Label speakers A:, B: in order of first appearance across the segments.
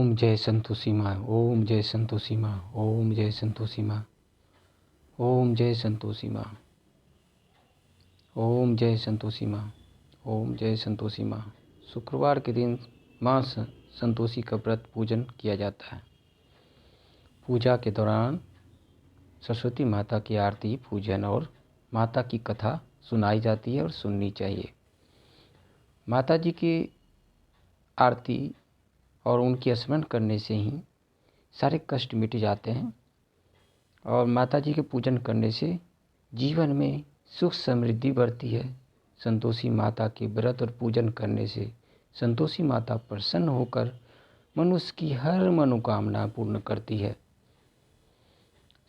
A: ओम जय संतोषी माँ, ओम जय संतोषी माँ, ओम जय संतोषी माँ, ओम जय संतोषी माँ, ओम जय संतोषी माँ, ओम जय संतोषी माँ। शुक्रवार के दिन माँ संतोषी का व्रत पूजन किया जाता है। पूजा के दौरान सरस्वती माता की आरती, पूजन और माता की कथा सुनाई जाती है और सुननी चाहिए। माता जी की आरती और उनकी स्मरण करने से ही सारे कष्ट मिट जाते हैं और माता जी के पूजन करने से जीवन में सुख समृद्धि बढ़ती है। संतोषी माता के व्रत और पूजन करने से संतोषी माता प्रसन्न होकर मनुष्य की हर मनोकामना पूर्ण करती है।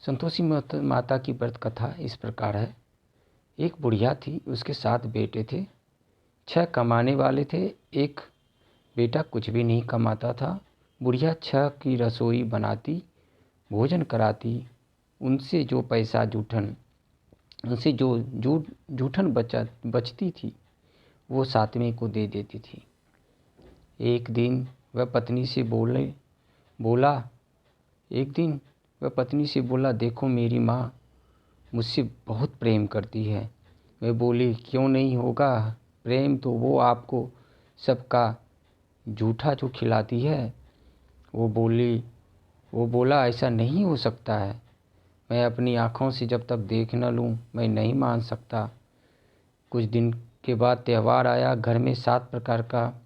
A: संतोषी माता की व्रत कथा इस प्रकार है। एक बुढ़िया थी, उसके 7 बेटे थे। 6 कमाने वाले थे, एक बेटा कुछ भी नहीं कमाता था। बुढ़िया 6 की रसोई बनाती, भोजन कराती, उनसे जो पैसा उनसे जो जूठन बचती थी वो 7वें को दे देती थी। एक दिन वह पत्नी से बोला, देखो मेरी माँ मुझसे बहुत प्रेम करती है। वह बोली, क्यों नहीं होगा प्रेम, तो वो आपको सबका जूठा जो खिलाती है। वो बोला, ऐसा नहीं हो सकता है। मैं अपनी आँखों से जब तक देख न लूँ मैं नहीं मान सकता। कुछ दिन के बाद त्यौहार आया। घर में 7 प्रकार का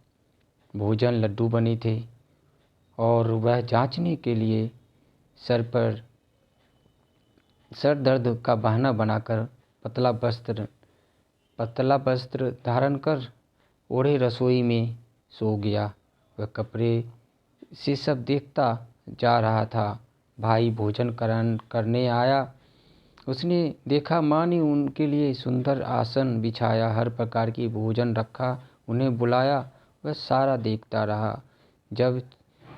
A: भोजन, लड्डू बने थे और वह जांचने के लिए सर दर्द का बहाना बनाकर पतला वस्त्र धारण कर ओढ़े रसोई में सो गया। वह कपड़े से सब देखता जा रहा था। भाई भोजन करने आया। उसने देखा माँ ने उनके लिए सुंदर आसन बिछाया, हर प्रकार की भोजन रखा, उन्हें बुलाया। वह सारा देखता रहा। जब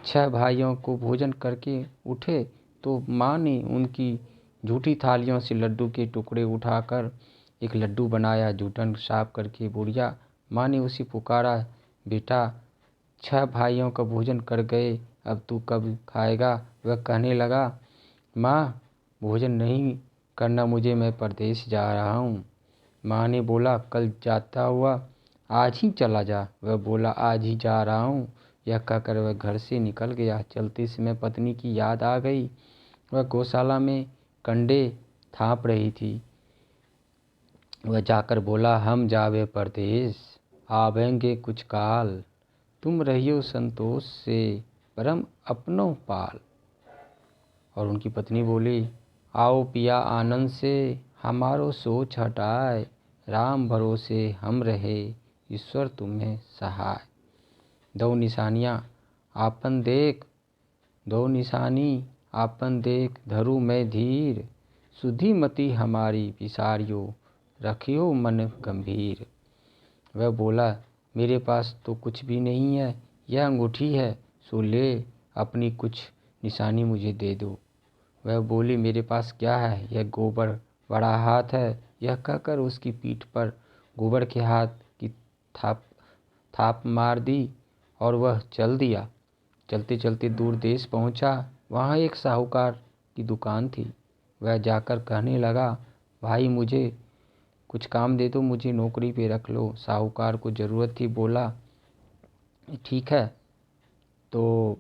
A: 6 भाइयों को भोजन करके उठे तो माँ ने उनकी झूठी थालियों से लड्डू के टुकड़े उठाकर एक लड्डू बनाया। जूठन साफ करके बुढ़िया माँ ने उसे पुकारा, बेटा 6 भाइयों का भोजन कर गए, अब तू कब खाएगा। वह कहने लगा, माँ भोजन नहीं करना मुझे, मैं परदेश जा रहा हूँ। माँ ने बोला, कल जाता हुआ आज ही चला जा। वह बोला, आज ही जा रहा हूँ। यह कहकर वह घर से निकल गया। चलते समय पत्नी की याद आ गई। वह गौशाला में कंडे थाप रही थी। वह जाकर बोला, हम जावे परदेश, आवेंगे कुछ काल, तुम रहियो संतोष से परम अपनों पाल। और उनकी पत्नी बोली, आओ पिया आनंद से, हमारो सोच हटाए, राम भरोसे हम रहे, ईश्वर तुम्हें सहाय। 2 निशानी आपन देख, धरू मैं धीर, सुधी मति हमारी विसारियो, रखियो मन गंभीर। वह बोला, मेरे पास तो कुछ भी नहीं है, यह अंगूठी है, सो ले अपनी कुछ निशानी मुझे दे दो। वह बोली, मेरे पास क्या है, यह गोबर बड़ा हाथ है। यह कहकर उसकी पीठ पर गोबर के हाथ की थाप मार दी और वह चल दिया। चलते चलते दूर देश पहुंचा। वहाँ एक साहूकार की दुकान थी। वह जाकर कहने लगा, भाई मुझे कुछ काम दे दो, मुझे नौकरी पे रख लो। साहूकार को ज़रूरत थी, बोला ठीक है। तो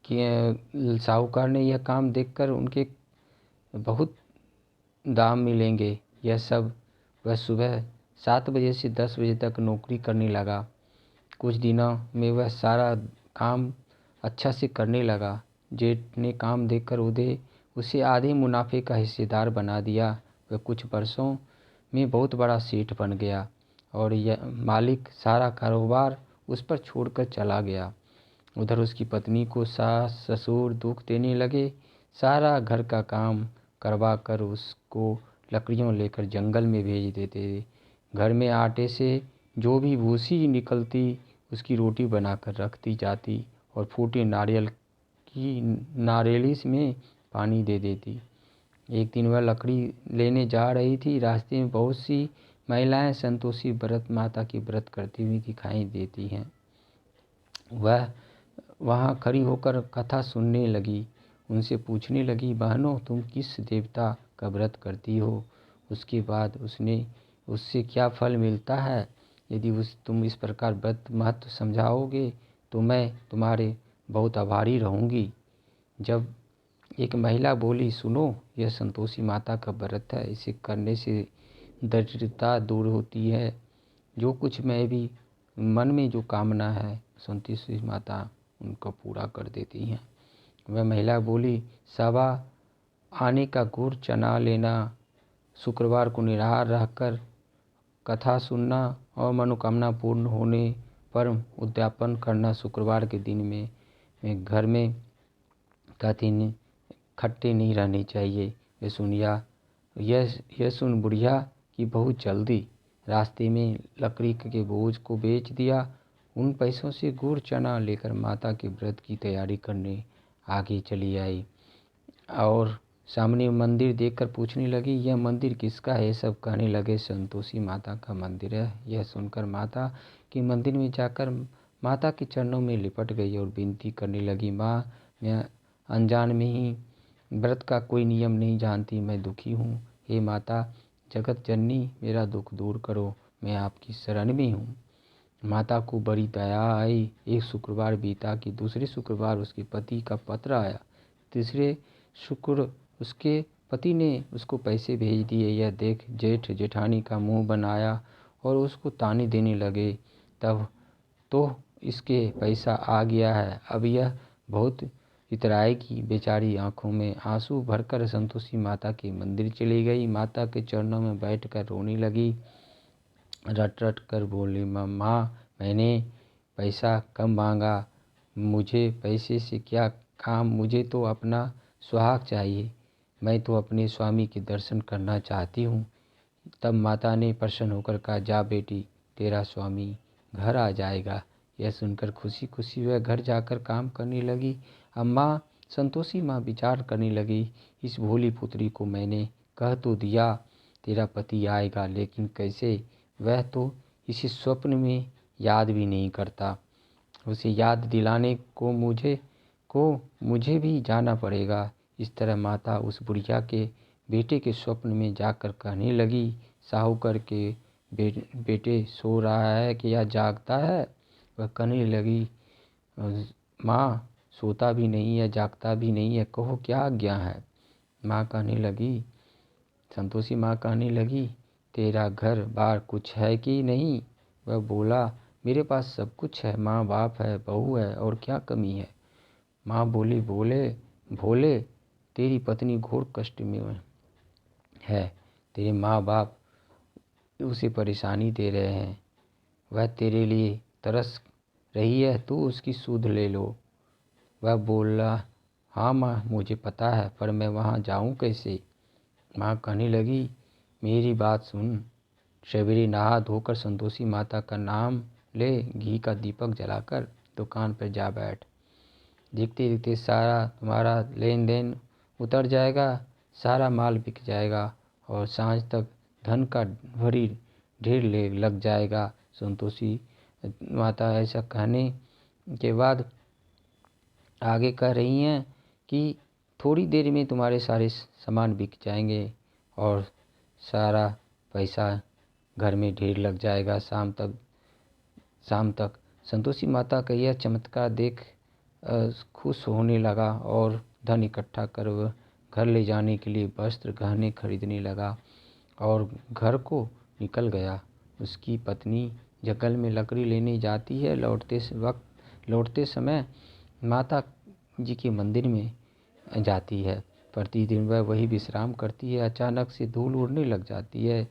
A: साहूकार ने यह काम देखकर उनके बहुत दाम मिलेंगे यह सब। वह सुबह 7 बजे से 10 बजे तक नौकरी करने लगा। कुछ दिनों में वह सारा काम अच्छा से करने लगा। जेठ ने काम देखकर उसे आधे मुनाफे का हिस्सेदार बना दिया। वह कुछ वर्षों में बहुत बड़ा सेठ बन गया और यह मालिक सारा कारोबार उस पर छोड़कर चला गया। उधर उसकी पत्नी को सास ससुर दुख देने लगे। सारा घर का काम करवा कर उसको लकड़ियों लेकर जंगल में भेज देते। घर में आटे से जो भी भूसी निकलती उसकी रोटी बनाकर रखती जाती और फूटे नारियल में पानी दे देती। एक दिन वह लकड़ी लेने जा रही थी। रास्ते में बहुत सी महिलाएं संतोषी माता की व्रत करती हुई दिखाई देती हैं। वह वहाँ खड़ी होकर कथा सुनने लगी। उनसे पूछने लगी, बहनों तुम किस देवता का व्रत करती हो? उसके बाद उससे क्या फल मिलता है? यदि तुम इस प्रकार व्रत महत्व समझाओगे तो मैं तुम्हारे बहुत आभारी रहूँगी। जब एक महिला बोली, सुनो, यह संतोषी माता का व्रत है, इसे करने से दरिद्रता दूर होती है। जो कुछ मैं भी मन में जो कामना है संतोषी माता उनको पूरा कर देती हैं। वह महिला बोली, सवा आने का गुड़ चना लेना, शुक्रवार को निराहार रहकर कथा सुनना और मनोकामना पूर्ण होने पर उद्यापन करना। शुक्रवार के दिन में घर में कथी खट्टे नहीं रहने चाहिए। यह सुन बुढ़िया कि बहुत जल्दी रास्ते में लकड़ी के बोझ को बेच दिया। उन पैसों से गुड़ चना लेकर माता के व्रत की तैयारी करने आगे चली आई और सामने मंदिर देखकर पूछने लगी, यह मंदिर किसका है? सब कहने लगे, संतोषी माता का मंदिर है। यह सुनकर माता के मंदिर में जाकर माता के चरणों में लिपट गई और विनती करने लगी, माँ, मैं अनजान में ही व्रत का कोई नियम नहीं जानती, मैं दुखी हूँ। हे माता जगत जननी, मेरा दुख दूर करो, मैं आपकी शरण में हूँ। माता को बड़ी दया आई। एक शुक्रवार बीता कि दूसरे शुक्रवार उसके पति का पत्र आया। तीसरे शुक्र उसके पति ने उसको पैसे भेज दिए। यह देख जेठ जेठानी का मुंह बनाया और उसको ताने देने लगे, तब तो इसके पैसा आ गया है, अब यह बहुत इतराएगी। बेचारी आंखों में आंसू भरकर संतोषी माता के मंदिर चली गई। माता के चरणों में बैठकर रोने लगी। रट रट कर बोली, माँ, मैंने पैसा कम मांगा, मुझे पैसे से क्या काम, मुझे तो अपना सुहाग चाहिए, मैं तो अपने स्वामी के दर्शन करना चाहती हूँ। तब माता ने प्रसन्न होकर कहा, जा बेटी, तेरा स्वामी घर आ जाएगा। यह सुनकर खुशी खुशी वह घर जाकर काम करने लगी। अब माँ संतोषी माँ विचार करने लगी, इस भोली पुत्री को मैंने कह तो दिया तेरा पति आएगा, लेकिन कैसे? वह तो इसे स्वप्न में याद भी नहीं करता। उसे याद दिलाने को मुझे भी जाना पड़ेगा। इस तरह माता उस बुढ़िया के बेटे के स्वप्न में जाकर कहने लगी, साहूकर के बेटे सो रहा है कि या जागता है? वह कहने लगी, माँ सोता भी नहीं है, जागता भी नहीं है, कहो क्या आज्ञा है? संतोषी माँ कहने लगी, तेरा घर बार कुछ है कि नहीं? वह बोला, मेरे पास सब कुछ है, माँ बाप है, बहू है, और क्या कमी है? माँ बोली, भोले, तेरी पत्नी घोर कष्ट में है, तेरे माँ बाप उसे परेशानी दे रहे हैं, वह तेरे लिए तरस रही है, तू उसकी सुध ले लो। वह बोला, हाँ माँ मुझे पता है, पर मैं वहाँ जाऊँ कैसे? माँ कहने लगी, मेरी बात सुन, सवेरे नहा धोकर संतोषी माता का नाम ले, घी का दीपक जलाकर दुकान पर जा बैठ। देखते देखते सारा तुम्हारा लेन देन उतर जाएगा, सारा माल बिक जाएगा और सांझ तक धन का भरी ढेर लग जाएगा। संतोषी माता ऐसा कहने के बाद आगे कह रही हैं कि थोड़ी देर में तुम्हारे सारे सामान बिक जाएंगे और सारा पैसा घर में ढेर लग जाएगा। शाम तक संतोषी माता का यह चमत्कार देख खुश होने लगा और धन इकट्ठा कर वह घर ले जाने के लिए वस्त्र गहने खरीदने लगा और घर को निकल गया। उसकी पत्नी जंगल में लकड़ी लेने जाती है। लौटते समय माता जी के मंदिर में जाती है। प्रतिदिन वह वही विश्राम करती है। अचानक से धूल उड़ने लग जाती है।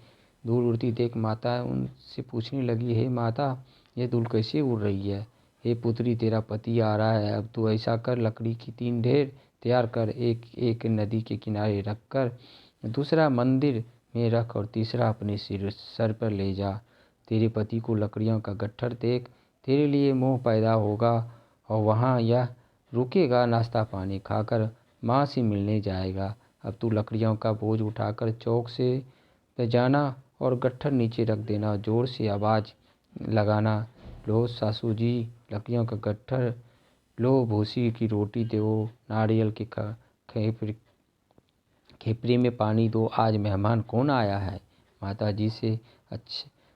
A: धूल उड़ती देख माता उनसे पूछने लगी, हे माता, ये धूल कैसे उड़ रही है? हे पुत्री, तेरा पति आ रहा है, अब तू ऐसा कर, लकड़ी की 3 ढेर तैयार कर, एक नदी के किनारे रख कर, दूसरा मंदिर में रख और तीसरा अपने सर पर ले जा। तेरे पति को लकड़ियों का गट्ठर देख तेरे लिए मोह पैदा होगा और वहाँ यह रुकेगा, नाश्ता पानी खाकर माँ से मिलने जाएगा। अब तू लकड़ियों का बोझ उठाकर चौक से जाना और गट्ठर नीचे रख देना, जोर से आवाज़ लगाना, लो सासू जी, लकड़ियों का गट्ठर लो भूसी की रोटी दो, नारियल के खेपरी में पानी दो, आज मेहमान कौन आया है।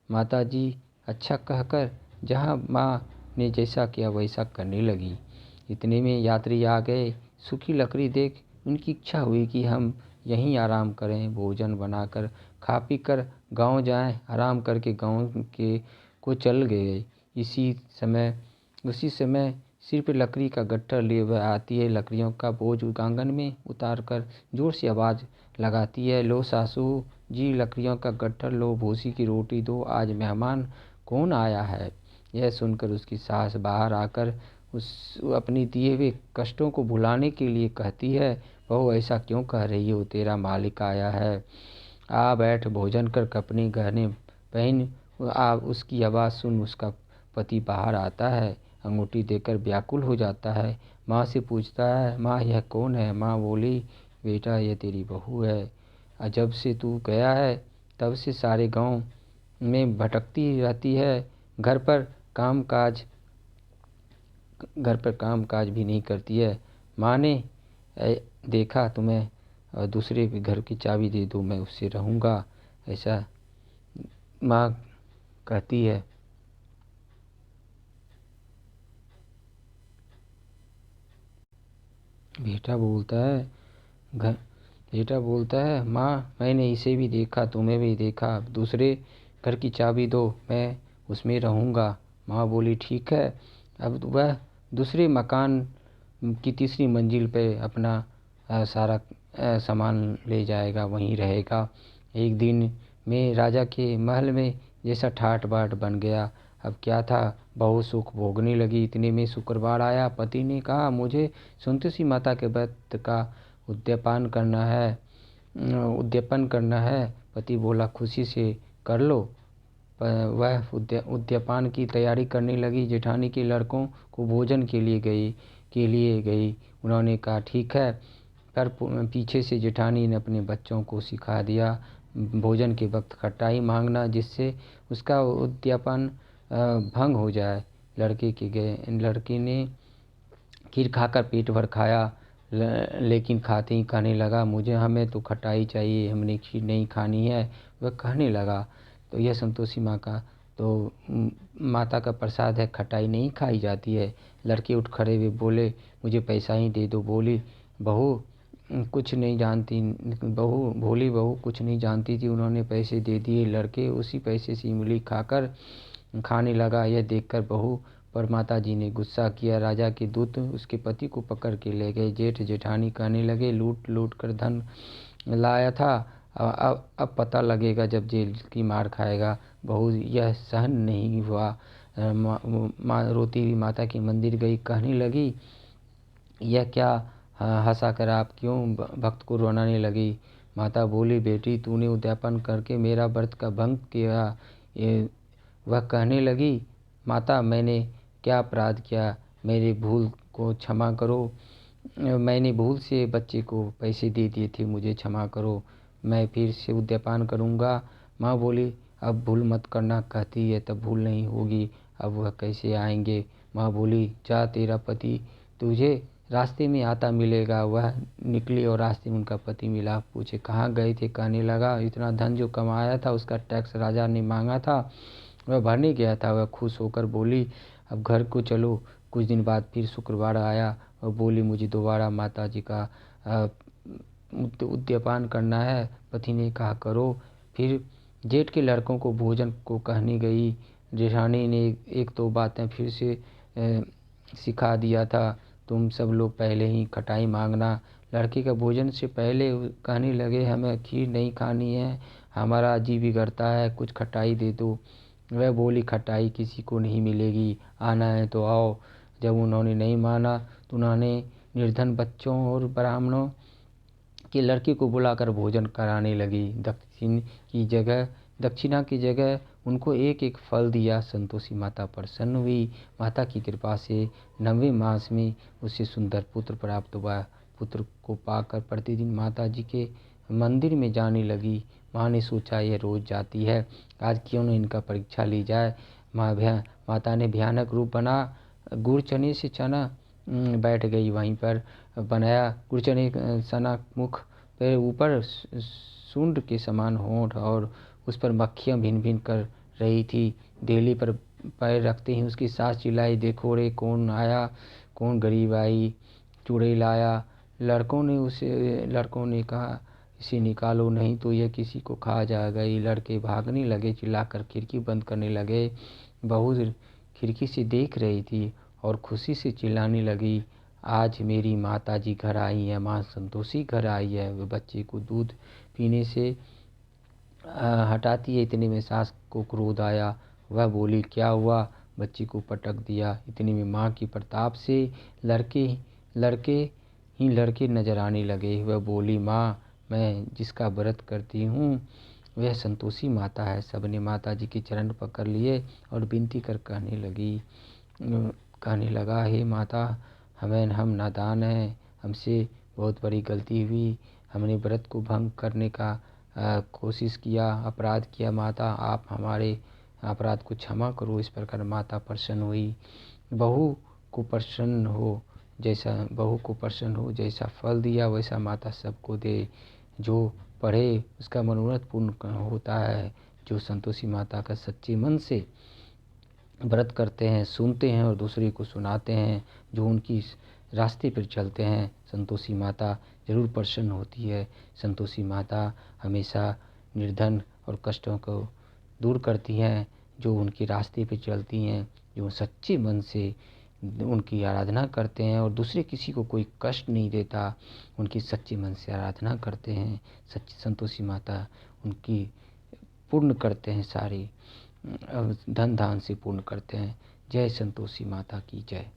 A: माता जी अच्छा कहकर जहाँ माँ ने जैसा किया वैसा करने लगी। इतने में यात्री आ गए। सूखी लकड़ी देख उनकी इच्छा हुई कि हम यहीं आराम करें। भोजन बनाकर खा पी कर गाँव जाएं। आराम करके गाँव के को चल गए। उसी समय सिर पे लकड़ी का गट्ठर लिए वह आती है। लकड़ियों का बोझ आंगन में उतार कर जोर से आवाज़ लगाती है, लो सासू जी लकड़ियों का गट्ठर लो, भूसी की रोटी दो, आज मेहमान कौन आया है। यह सुनकर उसकी सास बाहर आकर उस अपनी दिए हुए कष्टों को भुलाने के लिए कहती है, बहू ऐसा क्यों कह रही हो, तेरा मालिक आया है, आ बैठ भोजन कर, कपड़े गहने पहन। उसकी आवाज़ सुन उसका पति बाहर आता है, अंगूठी देकर व्याकुल हो जाता है। माँ से पूछता है, माँ यह कौन है। माँ बोली, बेटा यह तेरी बहू है। जब से तू गया है तब से सारे गांव में भटकती रहती है, घर पर काम काज भी नहीं करती है। माँ ने देखा तुम्हें, दूसरे के घर की चाबी दे दो, मैं उससे रहूँगा, ऐसा माँ कहती है। बेटा बोलता है घर बेटा बोलता है, माँ मैंने इसे भी देखा, तुम्हें भी देखा, दूसरे घर की चाबी दो, मैं उसमें रहूँगा। माँ बोली, ठीक है। अब वह दूसरे मकान की तीसरी मंजिल पे अपना सारा सामान ले जाएगा, वहीं रहेगा। एक दिन में राजा के महल में जैसा ठाट बाट बन गया। अब क्या था, बहुत सुख भोगने लगी। इतने में शुक्रवार आया। पति ने कहा, मुझे संतोषी माता के व्रत का उद्यापन करना है। पति बोला, खुशी से कर लो। वह उद्यापन की तैयारी करने लगी। जेठानी के लड़कों को भोजन के लिए गई। उन्होंने कहा, ठीक है, पर पीछे से जेठानी ने अपने बच्चों को सिखा दिया भोजन के वक्त खटाई मांगना, जिससे उसका उद्यापन भंग हो जाए। लड़के ने खीर खाकर पेट भर खाया, लेकिन खाते ही कहने लगा, हमें तो खटाई चाहिए, हमने खीर नहीं खानी है। वह कहने लगा, तो यह संतोषी माँ का तो माता का प्रसाद है, खटाई नहीं खाई जाती है। लड़के उठ खड़े हुए बोले, मुझे पैसा ही दे दो। भोली बहू कुछ नहीं जानती थी। उन्होंने पैसे दे दिए। लड़के उसी पैसे से इमली खाकर खाने लगा। यह देखकर बहू पर माता जी ने गुस्सा किया। राजा के दूत उसके पति को पकड़ के ले गए। जेठ जेठानी कहने लगे, लूट लूट कर धन लाया था, अब पता लगेगा जब जेल की मार खाएगा। बहू यह सहन नहीं हुआ, रोती हुई माता के मंदिर गई। कहने लगी, यह क्या हंसा कर आप क्यों भक्त को रोनाने लगी। माता बोली, बेटी तूने उद्यापन करके मेरा व्रत का भंग किया। वह कहने लगी, माता मैंने क्या अपराध किया, मेरी भूल को क्षमा करो। मैंने भूल से बच्चे को पैसे दे दिए थे, मुझे क्षमा करो, मैं फिर से उद्यापन करूँगा। माँ बोली, अब भूल मत करना, कहती है तब भूल नहीं होगी, अब वह कैसे आएंगे। माँ बोली, जा तेरा पति तुझे रास्ते में आता मिलेगा। वह निकली और रास्ते में उनका पति मिला। पूछे, कहाँ गए थे। कहने लगा, इतना धन जो कमाया था उसका टैक्स राजा ने मांगा था, वह भरने गया था। वह खुश होकर बोली, अब घर को चलो। कुछ दिन बाद फिर शुक्रवार आया और बोली, मुझे दोबारा माता जी का उद्यापन करना है। पति ने कहा, करो। फिर जेठ के लड़कों को भोजन को कहने गई। जेठानी ने एक दो बातें फिर से सिखा दिया था, तुम सब लोग पहले ही खटाई मांगना। लड़के का भोजन से पहले कहने लगे, हमें खीर नहीं खानी है, हमारा जी बिगड़ता है, कुछ खटाई दे दो। वह बोली, खटाई किसी को नहीं मिलेगी, आना है तो आओ। जब उन्होंने नहीं माना तो उन्होंने निर्धन बच्चों और ब्राह्मणों के लड़के को बुलाकर भोजन कराने लगी। दक्षिणा की जगह उनको एक एक फल दिया। संतोषी माता प्रसन्न हुई। माता की कृपा से 9वें मास में उसे सुंदर पुत्र प्राप्त हुआ। पुत्र को पाकर प्रतिदिन माता जी के मंदिर में जाने लगी। माँ ने सोचा, यह रोज जाती है, आज क्यों न इनका परीक्षा ली जाए। माता ने भयानक रूप बना गुड़ चने से बैठ गई वहीं पर। बनाया गुरचर एक सना मुख पे ऊपर सूंड के समान होंठ और उस पर मक्खियाँ भिन भिन कर रही थी। देहली पर पैर रखते ही उसकी सास चिल्लाई, देखो रे कौन आया, कौन गरीब आई चुड़ैल लाया। लड़कों ने कहा, इसे निकालो नहीं तो यह किसी को खा जाएगा। ये लड़के भागने लगे, चिल्लाकर खिड़की बंद करने लगे। बहू खिड़की से देख रही थी और खुशी से चिल्लाने लगी, आज मेरी माता जी घर आई है, माँ संतोषी घर आई है। वह बच्चे को दूध पीने से हटाती है। इतने में सास को क्रोध आया। वह बोली, क्या हुआ? बच्चे को पटक दिया। इतने में माँ की प्रताप से लड़के लड़के नजर आने लगे। वह बोली, माँ मैं जिसका व्रत करती हूँ वह संतोषी माता है। सबने माता जी के चरण पकड़ लिए और विनती कर कहने लगा, हे माता, हम नादान हैं, हमसे बहुत बड़ी गलती हुई। हमने व्रत को भंग करने का कोशिश किया, अपराध किया। माता आप हमारे अपराध को क्षमा करो। इस प्रकार माता प्रसन्न हुई। बहू को प्रसन्न हो जैसा फल दिया वैसा माता सबको दे। जो पढ़े उसका मनोरथ पूर्ण होता है। जो संतोषी माता का सच्चे मन से व्रत करते हैं, सुनते हैं और दूसरे को सुनाते हैं, जो उनकी रास्ते पर चलते हैं, संतोषी माता जरूर प्रसन्न होती है। संतोषी माता हमेशा निर्धन और कष्टों को दूर करती हैं। जो उनके रास्ते पर चलती हैं, जो सच्चे मन से उनकी आराधना करते हैं और दूसरे किसी को कोई कष्ट नहीं देता, उनकी सच्चे मन से आराधना करते हैं, सच्ची संतोषी माता उनकी पूर्ण करते हैं, सारी धन धान से पूर्ण करते हैं। जय संतोषी माता की जय।